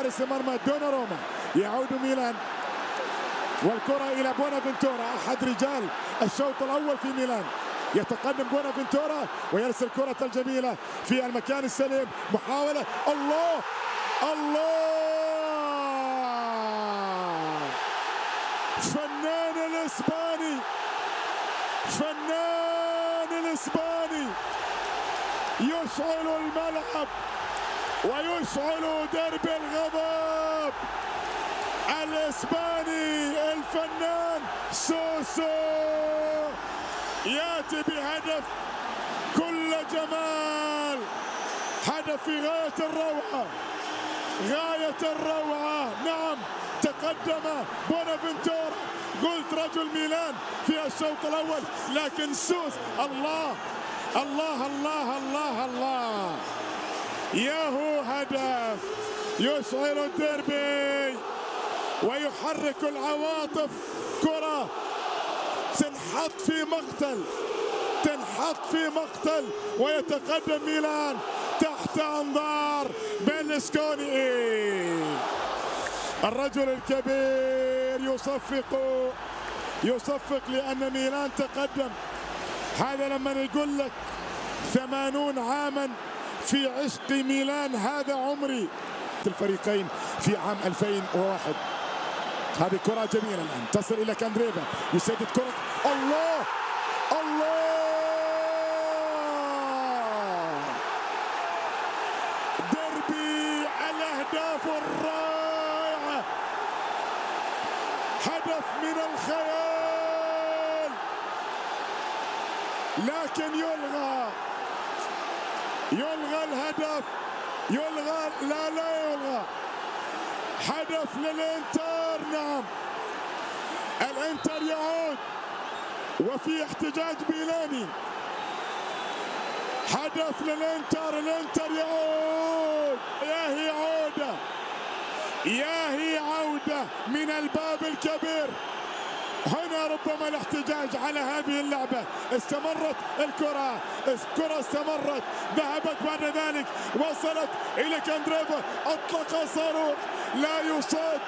حارس المرمى دوناروما. يعود ميلان والكرة إلى بونافنتورا أحد رجال الشوط الأول في ميلان. يتقدم بونافنتورا ويرسل كرة الجميلة في المكان السليم. محاولة، الله الله، فنان الإسباني، فنان الإسباني يشعل الملعب ويشعل درب الغضب. الإسباني الفنان سوسو يأتي بهدف كل جمال، هدف في غاية الروعة، غاية الروعة. نعم، تقدم بونافنتورا، قلت رجل ميلان في الشوط الأول، لكن سوس الله الله الله الله الله، ياهو هدف يشعل الديربي ويحرك العواطف. كرة تنحط في مقتل، تنحط في مقتل، ويتقدم ميلان تحت انظار بيرلسكوني. الرجل الكبير يصفق لأن ميلان تقدم. هذا لما يقول لك 80 عاما في عشق ميلان، هذا عمري. الفريقين في عام 2001. هذه كرة جميلة الآن تصل إلى كاندريفا، يسدد كرة، الله الله، دربي الأهداف الرائعة، هدف من الخيال، لكن يلغى الهدف، لا يلغى. هدف للإنتر، نعم الإنتر يعود وفي احتجاج ميلاني. هدف للإنتر، الإنتر يعود. يا هي عودة من الباب الكبير. هنا ربما الاحتجاج على هذه اللعبة. استمرت الكرة استمرت، ذهبت بعد ذلك، وصلت إلى كاندريفا، أطلق صاروخ لا يصاد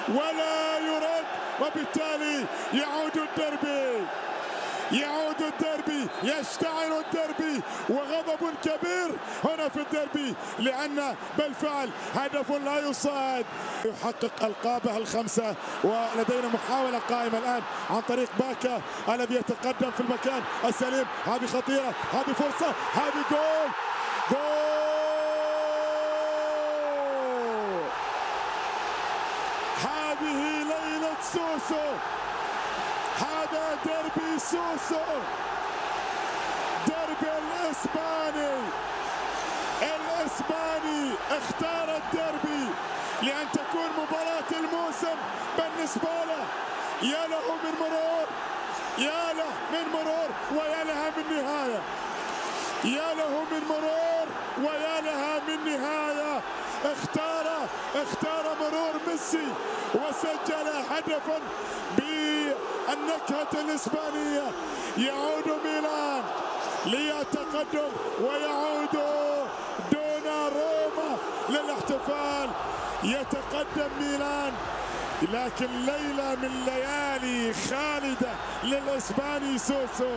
ولا يرد، وبالتالي يعود الدربي، يشتعل الدربي، وغضب كبير هنا في الدربي، لأن بالفعل هدف لا يصاد. يحقق ألقابه الخمسة، ولدينا محاولة قائمة الآن عن طريق باكا الذي يتقدم في المكان السليم. هذه خطيرة، هذه فرصة، هذه جول. هذه ليلة سوسو، هذا دربي سوسو، دربي الإسباني اختار الدربي لأن تكون مباراة الموسم بالنسبة له. يا له من مرور، يا له من مرور، ويا لها من نهاية، يا له من مرور ويا لها من نهاية. اختار مرور ميسي وسجل هدفا بالنكهة الإسبانية. يعود ميلان ليتقدم، ويعود دوناروما للاحتفال. يتقدم ميلان، لكن ليلة من ليالي خالدة للإسباني سوسو.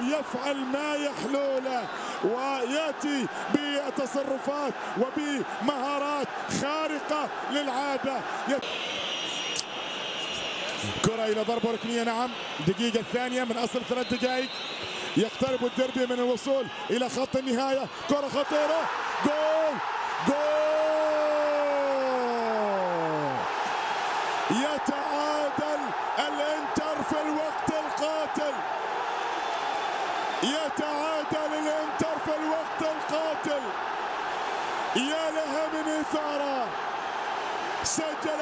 يفعل ما يحلو له، ويأتي بتصرفات وبمهارات خارقة للعادة. كرة إلى ضربة ركنية، نعم، دقيقة الثانية من أصل 3 دقائق. يقترب الدربي من الوصول إلى خط النهاية. كرة خطيرة، جول. يتعادل الإنتر في الوقت القاتل، يا لها من إثارة. سجل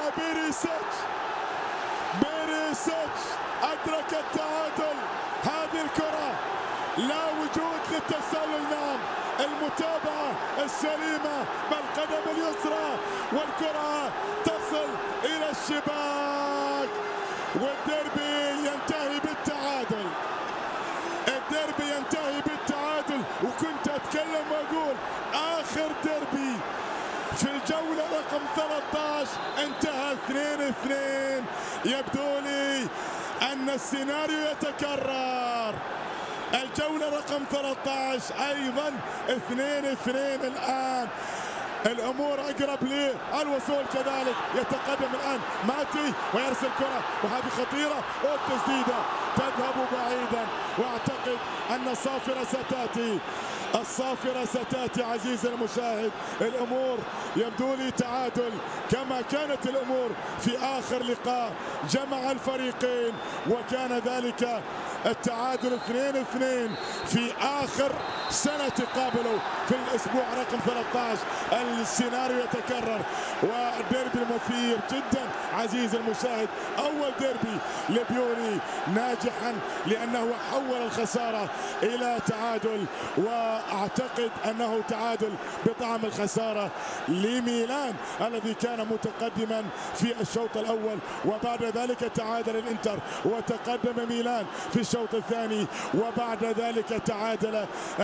بيريسيتش، أدرك التعادل. هذه الكرة لا وجود للتسلل، نعم، المتابعة السليمة بالقدم اليسرى، والكرة تصل إلى الشباك، والديربي ينتهي بالتعادل. وكنت أتكلم وأقول آخر ديربي في الجولة رقم 13 انتهى 2-2. يبدو لي أن السيناريو يتكرر. الجولة رقم 13 أيضا 2-2 الآن. الأمور أقرب للوصول كذلك. يتقدم الآن ماتي ويرسل كرة وهذه خطيرة والتسديدة تذهب بعيدا. وأعتقد أن الصافرة ستأتي عزيزي المشاهد. الأمور يبدو لي تعادل كما كانت الأمور في آخر لقاء جمع الفريقين، وكان ذلك التعادل 2-2 في آخر سنة تقابلوا في الأسبوع رقم 13. السيناريو يتكرر والديربي المثير جدا عزيزي المشاهد. أول ديربي لبيولي ناجحا لأنه حول الخسارة إلى تعادل، وأعتقد أنه تعادل بطعم الخسارة لميلان الذي كان متقدما في الشوط الأول، وبعد ذلك تعادل الإنتر وتقدم ميلان في الشوط الثاني، وبعد ذلك تعادل